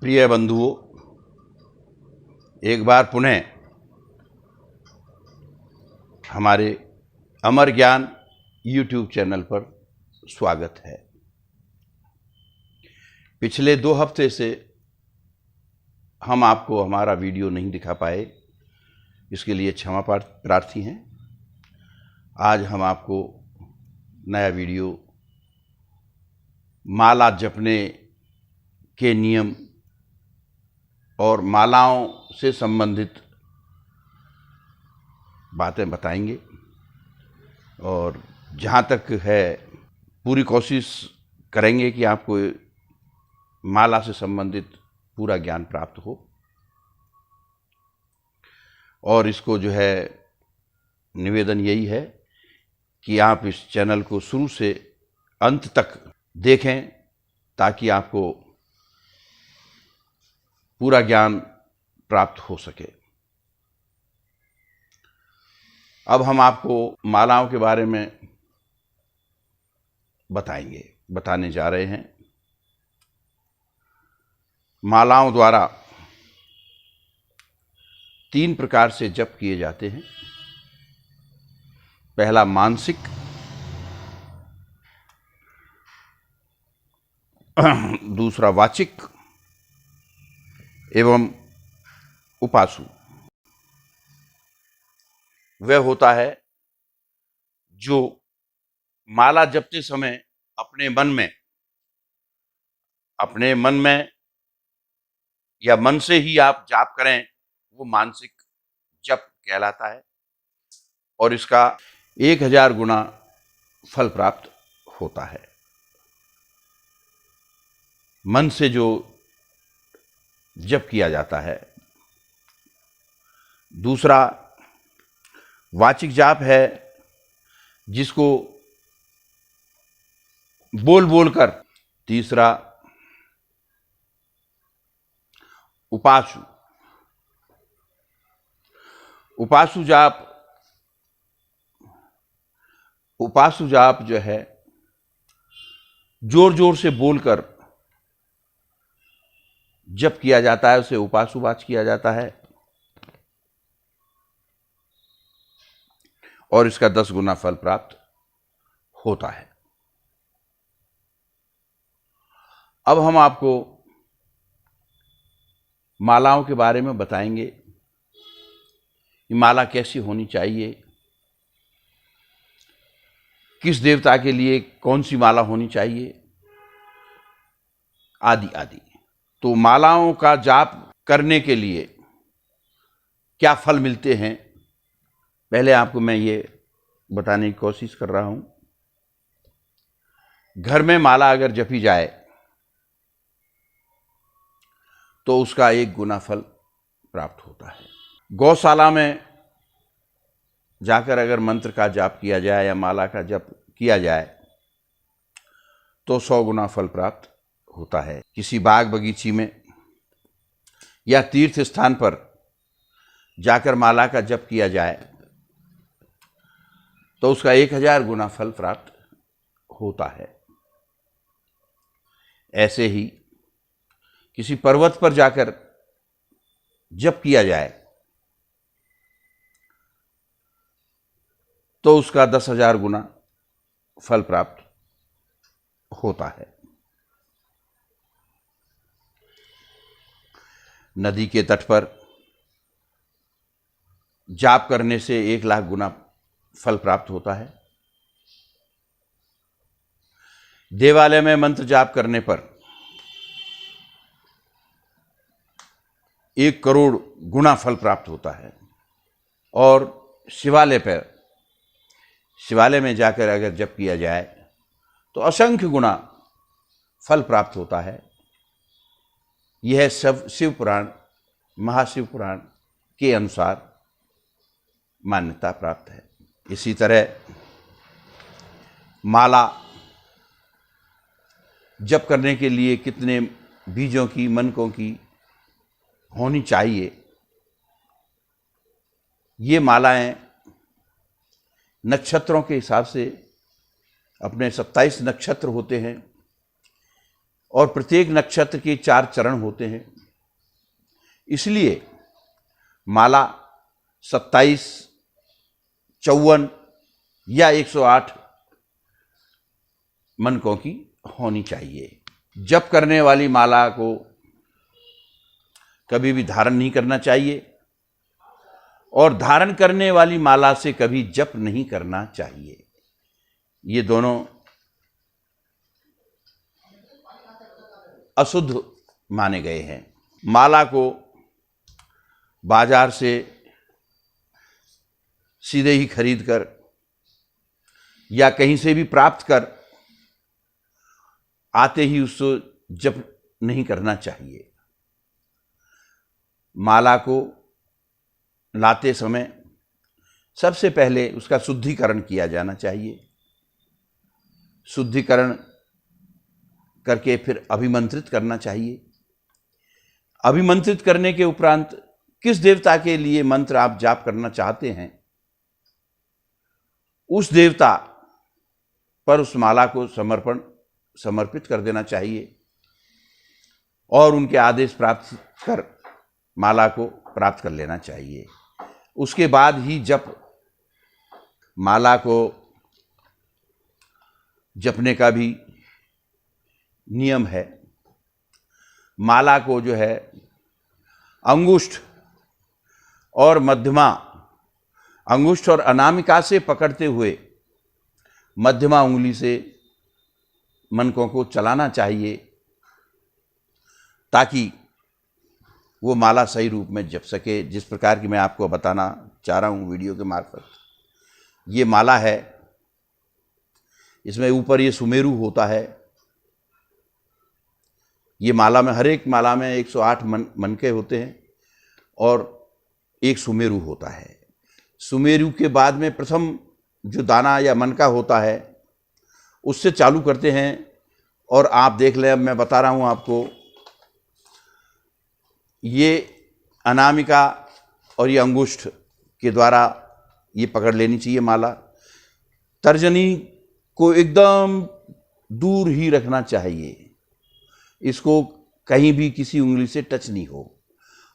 प्रिय बंधुओं, एक बार पुनः हमारे अमर ज्ञान YouTube चैनल पर स्वागत है। पिछले 2 हफ्ते से हम आपको हमारा वीडियो नहीं दिखा पाए, इसके लिए क्षमा प्रार्थी हैं। आज हम आपको नया वीडियो माला जपने के नियम और मालाओं से संबंधित बातें बताएंगे और जहाँ तक है पूरी कोशिश करेंगे कि आपको माला से संबंधित पूरा ज्ञान प्राप्त हो। और इसको जो है निवेदन यही है कि आप इस चैनल को शुरू से अंत तक देखें ताकि आपको पूरा ज्ञान प्राप्त हो सके। अब हम आपको मालाओं के बारे में बताने जा रहे हैं। मालाओं द्वारा 3 प्रकार से जप किए जाते हैं। पहला मानसिक, दूसरा वाचिक एवं उपासु। वह होता है जो माला जपते समय अपने मन में या मन से ही आप जाप करें, वो मानसिक जप कहलाता है और इसका 1000 गुना फल प्राप्त होता है। मन से जो जप किया जाता है। दूसरा वाचिक जाप है, जिसको बोल कर। तीसरा उपासु। उपासु जाप जो है जोर जोर से बोलकर जप किया जाता है, उसे उपासुवाच किया जाता है और इसका 10 गुना फल प्राप्त होता है। अब हम आपको मालाओं के बारे में बताएंगे कि माला कैसी होनी चाहिए, किस देवता के लिए कौन सी माला होनी चाहिए, आदि आदि। तो मालाओं का जाप करने के लिए क्या फल मिलते हैं, पहले आपको मैं ये बताने की कोशिश कर रहा हूं। घर में माला अगर जपी जाए तो उसका 1 गुना फल प्राप्त होता है। गौशाला में जाकर अगर मंत्र का जाप किया जाए या माला का जप किया जाए तो 100 गुना फल प्राप्त होता है। किसी बाग बगीची में या तीर्थ स्थान पर जाकर माला का जप किया जाए तो उसका 1000 गुना फल प्राप्त होता है। ऐसे ही किसी पर्वत पर जाकर जप किया जाए तो उसका 10,000 गुना फल प्राप्त होता है। नदी के तट पर जाप करने से 1 लाख गुना फल प्राप्त होता है। देवालय में मंत्र जाप करने पर 1 करोड़ गुना फल प्राप्त होता है और शिवालय में जाकर अगर जप किया जाए तो असंख्य गुना फल प्राप्त होता है। यह सब शिव पुराण, महाशिव पुराण के अनुसार मान्यता प्राप्त है। इसी तरह माला जप करने के लिए कितने बीजों की, मनकों की होनी चाहिए, ये मालाएं नक्षत्रों के हिसाब से, अपने 27 नक्षत्र होते हैं और प्रत्येक नक्षत्र के 4 चरण होते हैं। इसलिए माला 27, 54 या 108 मनकों की होनी चाहिए। जप करने वाली माला को कभी भी धारण नहीं करना चाहिए और धारण करने वाली माला से कभी जप नहीं करना चाहिए। ये दोनों अशुद्ध माने गए हैं। माला को बाजार से सीधे ही खरीद कर या कहीं से भी प्राप्त कर आते ही उसको जप नहीं करना चाहिए। माला को लाते समय सबसे पहले उसका शुद्धिकरण किया जाना चाहिए। शुद्धिकरण करके फिर अभिमंत्रित करना चाहिए। अभिमंत्रित करने के उपरांत किस देवता के लिए मंत्र आप जाप करना चाहते हैं, उस देवता पर उस माला को समर्पित कर देना चाहिए और उनके आदेश प्राप्त कर माला को प्राप्त कर लेना चाहिए। उसके बाद ही जप माला को जपने का भी नियम है। माला को जो है अंगुष्ठ और मध्यमा, अंगुष्ठ और अनामिका से पकड़ते हुए मध्यमा उंगली से मनकों को चलाना चाहिए ताकि वो माला सही रूप में जप सके। जिस प्रकार की मैं आपको बताना चाह रहा हूँ वीडियो के मार्फत, ये माला है, इसमें ऊपर ये सुमेरु होता है। ये माला में, हर एक माला में 108 मनके होते हैं और एक सुमेरु होता है। सुमेरु के बाद में प्रथम जो दाना या मनका होता है उससे चालू करते हैं और आप देख लें, अब मैं बता रहा हूँ आपको, ये अनामिका और ये अंगुष्ठ के द्वारा ये पकड़ लेनी चाहिए माला। तर्जनी को एकदम दूर ही रखना चाहिए, इसको कहीं भी किसी उंगली से टच नहीं हो।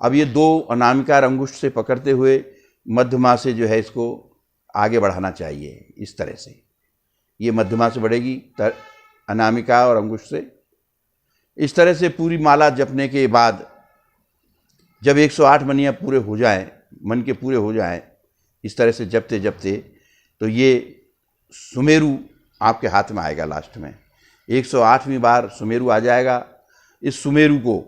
अब ये 2 अनामिका और अंगुष्ठ से पकड़ते हुए मध्यमा से जो है इसको आगे बढ़ाना चाहिए। इस तरह से ये मध्यमा से बढ़ेगी, अनामिका और अंगुष्ठ से। इस तरह से पूरी माला जपने के बाद जब 108 मनियाँ पूरे हो जाएं, मन के पूरे हो जाएं, इस तरह से जपते जपते, तो ये सुमेरु आपके हाथ में आएगा। लास्ट में 108वीं बार सुमेरु आ जाएगा। इस सुमेरु को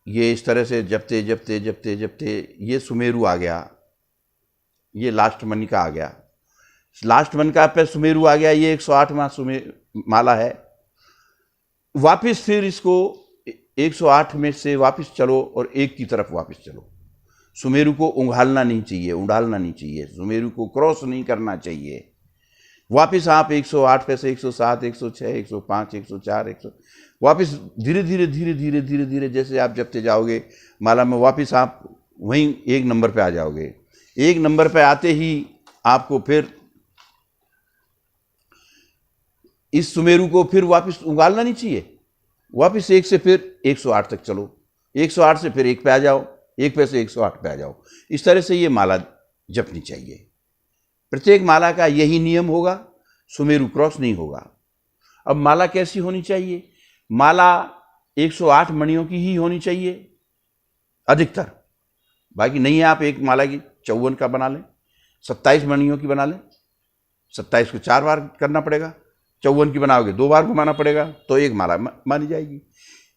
ये इस तरह से जपते जपते जपते जपते ये सुमेरु आ गया, ये लास्ट मनिका आ गया। लास्ट मनिका पे सुमेरु आ गया, ये 108वां माला है। वापस फिर इसको 108 में से वापस चलो और एक की तरफ वापस चलो। सुमेरु को उंघालना नहीं चाहिए, उंडालना नहीं चाहिए, सुमेरु को क्रॉस नहीं करना चाहिए। वापस आप 108 पे से 107, 106, 105, 104, 100 वापस धीरे धीरे धीरे धीरे धीरे धीरे जैसे आप जपते जाओगे माला में, वापस आप वहीं 1 नंबर पे आ जाओगे। 1 नंबर पे आते ही आपको फिर इस सुमेरु को फिर वापस उंगालना नहीं चाहिए। वापस 1 से फिर 108 तक चलो, 108 से फिर 1 पे आ जाओ, 1 पे से 108 पे आ जाओ। इस तरह से ये माला जपनी चाहिए। प्रत्येक माला का यही नियम होगा, सुमेरु क्रॉस नहीं होगा। अब माला कैसी होनी चाहिए? माला 108 मणियों की ही होनी चाहिए अधिकतर। बाकी नहीं है, आप एक माला की 54 का बना लें, 27 मणियों की बना लें। 27 को 4 बार करना पड़ेगा, 54 की बनाओगे 2 बार घुमाना पड़ेगा, तो एक माला मानी जाएगी।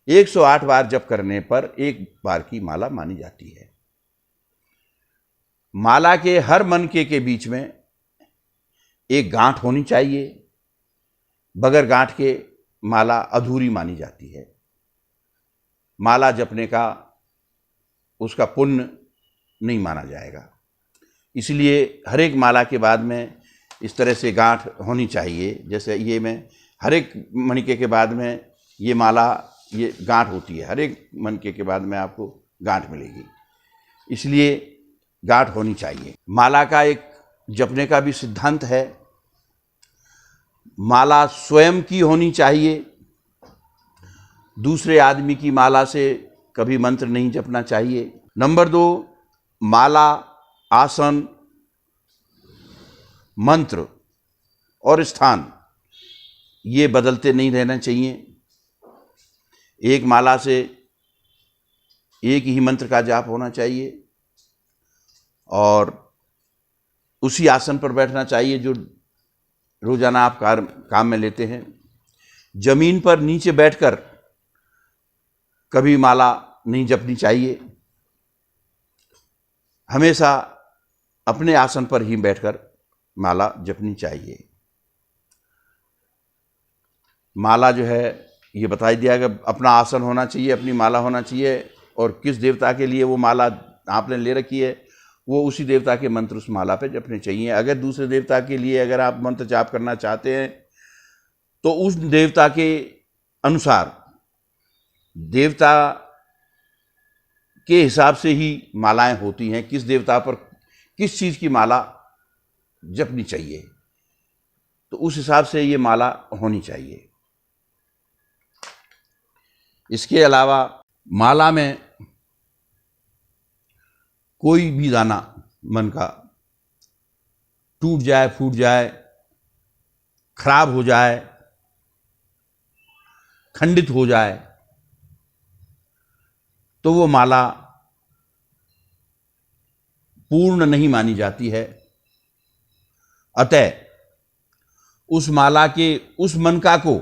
108 बार जप करने पर 1 बार की माला मानी जाती है। माला के हर मनके के बीच में एक गांठ होनी चाहिए। बगैर गांठ के माला अधूरी मानी जाती है। माला जपने का उसका पुण्य नहीं माना जाएगा। इसलिए हर एक माला के बाद में इस तरह से गांठ होनी चाहिए। जैसे ये में हर एक मणिके के बाद में ये माला, ये गांठ होती है। हर एक मणिके के बाद में आपको गांठ मिलेगी, इसलिए गांठ होनी चाहिए। माला का एक जपने का भी सिद्धांत है। माला स्वयं की होनी चाहिए, दूसरे आदमी की माला से कभी मंत्र नहीं जपना चाहिए। नंबर 2, माला, आसन, मंत्र और स्थान ये बदलते नहीं रहना चाहिए। एक माला से एक ही मंत्र का जाप होना चाहिए और उसी आसन पर बैठना चाहिए जो रोजाना आप काम में लेते हैं। जमीन पर नीचे बैठकर कभी माला नहीं जपनी चाहिए, हमेशा अपने आसन पर ही बैठकर माला जपनी चाहिए। माला जो है ये बता दिया कि अपना आसन होना चाहिए, अपनी माला होना चाहिए और किस देवता के लिए वो माला आपने ले रखी है वो उसी देवता के मंत्र उस माला पे जपने चाहिए। अगर दूसरे देवता के लिए अगर आप मंत्र जाप करना चाहते हैं तो उस देवता के अनुसार, देवता के हिसाब से ही मालाएं होती हैं, किस देवता पर किस चीज़ की माला जपनी चाहिए, तो उस हिसाब से ये माला होनी चाहिए। इसके अलावा माला में कोई भी दाना मन का टूट जाए, फूट जाए, खराब हो जाए, खंडित हो जाए तो वो माला पूर्ण नहीं मानी जाती है। अतः उस माला के उस मनका को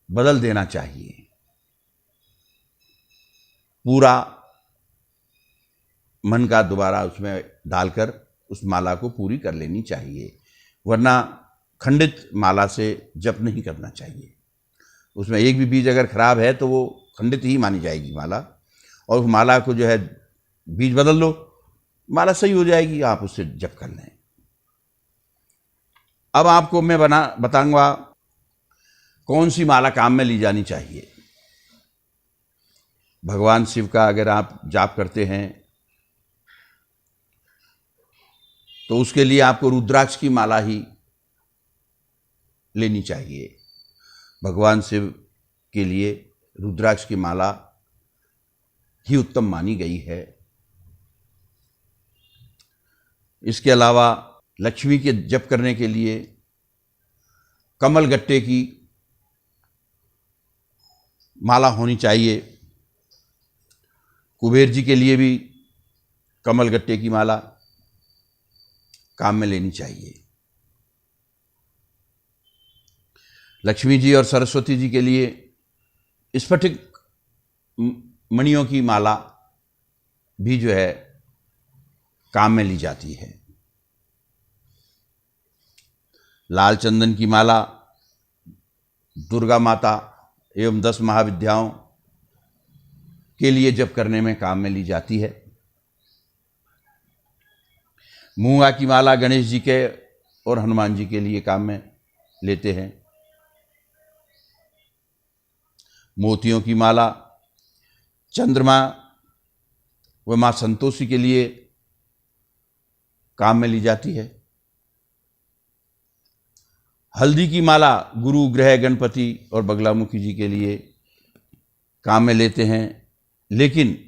बदल देना चाहिए, पूरा मन का दोबारा उसमें डालकर उस माला को पूरी कर लेनी चाहिए, वरना खंडित माला से जप नहीं करना चाहिए। उसमें एक भी बीज अगर खराब है तो वो खंडित ही मानी जाएगी माला, और उस माला को जो है बीज बदल लो, माला सही हो जाएगी, आप उससे जप कर लें। अब आपको मैं बताऊंगा कौन सी माला काम में ली जानी चाहिए। भगवान शिव का अगर आप जाप करते हैं तो उसके लिए आपको रुद्राक्ष की माला ही लेनी चाहिए। भगवान शिव के लिए रुद्राक्ष की माला ही उत्तम मानी गई है। इसके अलावा लक्ष्मी के जप करने के लिए कमल गट्टे की माला होनी चाहिए। कुबेर जी के लिए भी कमल गट्टे की माला काम में लेनी चाहिए। लक्ष्मी जी और सरस्वती जी के लिए स्फटिक मणियों की माला भी जो है काम में ली जाती है। लाल चंदन की माला दुर्गा माता एवं 10 महाविद्याओं के लिए जप करने में काम में ली जाती है। मूंगा की माला गणेश जी के और हनुमान जी के लिए काम में लेते हैं। मोतियों की माला चंद्रमा व मां संतोषी के लिए काम में ली जाती है। हल्दी की माला गुरु, ग्रह, गणपति और बगलामुखी जी के लिए काम में लेते हैं, लेकिन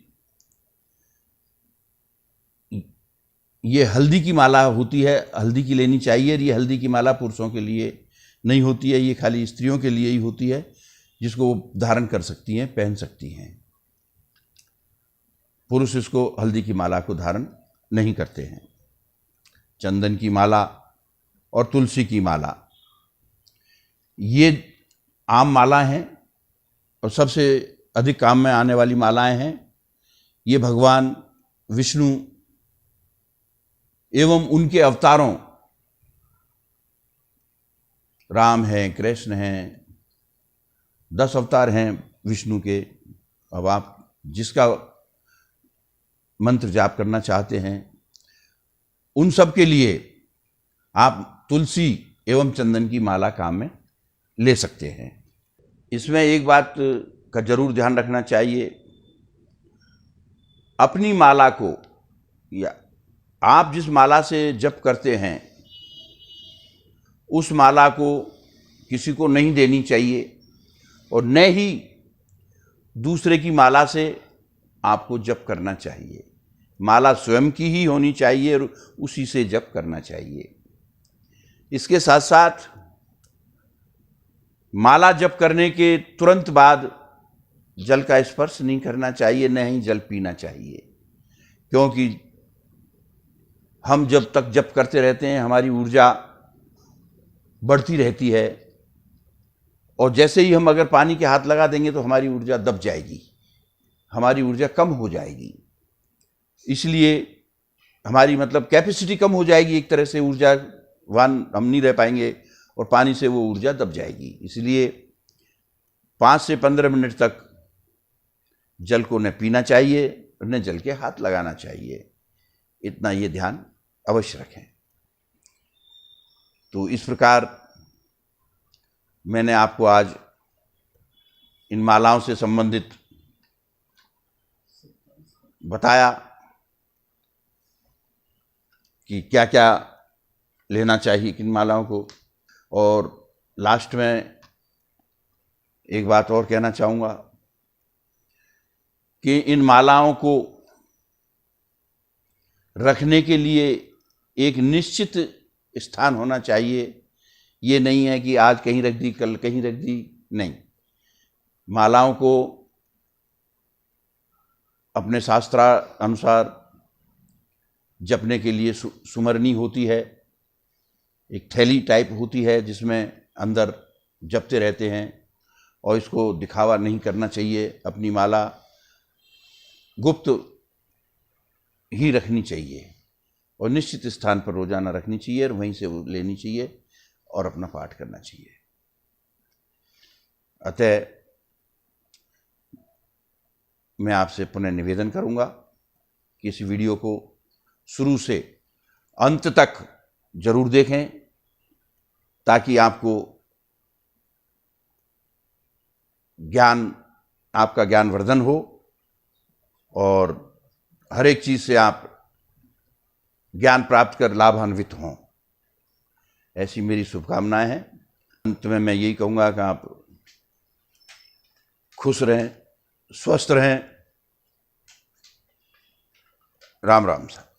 ये हल्दी की माला होती है, हल्दी की लेनी चाहिए। ये हल्दी की माला पुरुषों के लिए नहीं होती है, ये खाली स्त्रियों के लिए ही होती है, जिसको वो धारण कर सकती हैं, पहन सकती हैं। पुरुष इसको हल्दी की माला को धारण नहीं करते हैं। चंदन की माला और तुलसी की माला ये आम माला हैं और सबसे अधिक काम में आने वाली मालाएं हैं। ये भगवान विष्णु एवं उनके अवतारों, राम हैं, कृष्ण हैं, 10 अवतार हैं विष्णु के। अब आप जिसका मंत्र जाप करना चाहते हैं उन सब के लिए आप तुलसी एवं चंदन की माला काम में ले सकते हैं। इसमें एक बात का जरूर ध्यान रखना चाहिए, अपनी माला को या आप जिस माला से जप करते हैं उस माला को किसी को नहीं देनी चाहिए और न ही दूसरे की माला से आपको जप करना चाहिए। माला स्वयं की ही होनी चाहिए और उसी से जप करना चाहिए। इसके साथ साथ माला जप करने के तुरंत बाद जल का स्पर्श नहीं करना चाहिए, न ही जल पीना चाहिए, क्योंकि हम जब तक जप करते रहते हैं हमारी ऊर्जा बढ़ती रहती है और जैसे ही हम अगर पानी के हाथ लगा देंगे तो हमारी ऊर्जा दब जाएगी, हमारी ऊर्जा कम हो जाएगी। इसलिए हमारी मतलब कैपेसिटी कम हो जाएगी, एक तरह से ऊर्जावान हम नहीं रह पाएंगे और पानी से वो ऊर्जा दब जाएगी। इसलिए 5 से 15 मिनट तक जल को न पीना चाहिए न जल के हाथ लगाना चाहिए, इतना ये ध्यान अवश्य रखें। तो इस प्रकार मैंने आपको आज इन मालाओं से संबंधित बताया कि क्या क्या लेना चाहिए किन मालाओं को। और लास्ट में एक बात और कहना चाहूँगा कि इन मालाओं को रखने के लिए एक निश्चित स्थान होना चाहिए। ये नहीं है कि आज कहीं रख दी कल कहीं रख दी, नहीं। मालाओं को अपने शास्त्र अनुसार जपने के लिए सुमरनी होती है, एक थैली टाइप होती है जिसमें अंदर जपते रहते हैं और इसको दिखावा नहीं करना चाहिए। अपनी माला गुप्त ही रखनी चाहिए और निश्चित स्थान पर रोजाना रखनी चाहिए और वहीं से वो लेनी चाहिए और अपना पाठ करना चाहिए। अतः मैं आपसे पुनः निवेदन करूंगा कि इस वीडियो को शुरू से अंत तक जरूर देखें ताकि आपको आपका ज्ञानवर्धन हो और हर एक चीज से आप ज्ञान प्राप्त कर लाभान्वित हों, ऐसी मेरी शुभकामनाएं हैं। अंत में मैं यही कहूँगा कि आप खुश रहें, स्वस्थ रहें। राम राम साहब।